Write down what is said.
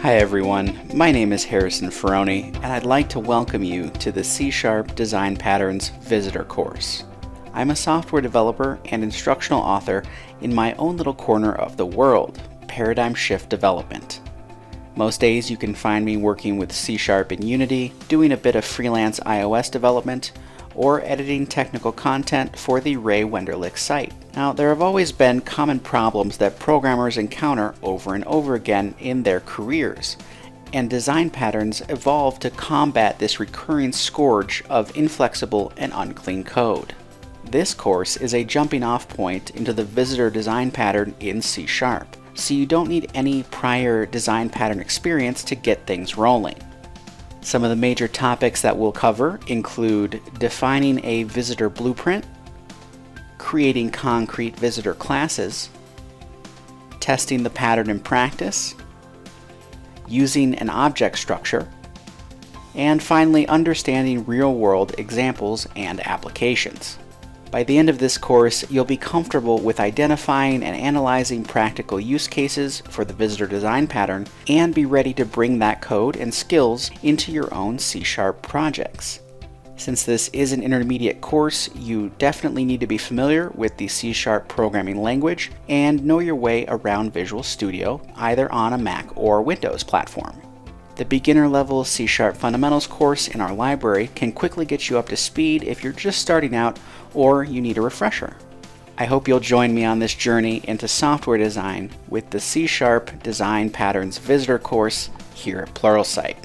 Hi everyone, my name is Harrison Ferrone, and I'd like to welcome you to the C# Design Patterns Visitor course. I'm a software developer and instructional author in my own little corner of the world, paradigm shift development. Most days you can find me working with C# in Unity, doing a bit of freelance iOS development, or editing technical content for the Ray Wenderlich site. Now, there have always been common problems that programmers encounter over and over again in their careers, and design patterns evolve to combat this recurring scourge of inflexible and unclean code. This course is a jumping off point into the visitor design pattern in C#, so you don't need any prior design pattern experience to get things rolling. Some of the major topics that we'll cover include defining a visitor blueprint, creating concrete visitor classes, testing the pattern in practice, using an object structure, and finally understanding real-world examples and applications. By the end of this course, you'll be comfortable with identifying and analyzing practical use cases for the visitor design pattern and be ready to bring that code and skills into your own C# projects. Since this is an intermediate course, you definitely need to be familiar with the C# programming language and know your way around Visual Studio, either on a Mac or Windows platform. The beginner level C# fundamentals course in our library can quickly get you up to speed if you're just starting out or you need a refresher. I hope you'll join me on this journey into software design with the C# Design Patterns Visitor course here at Pluralsight.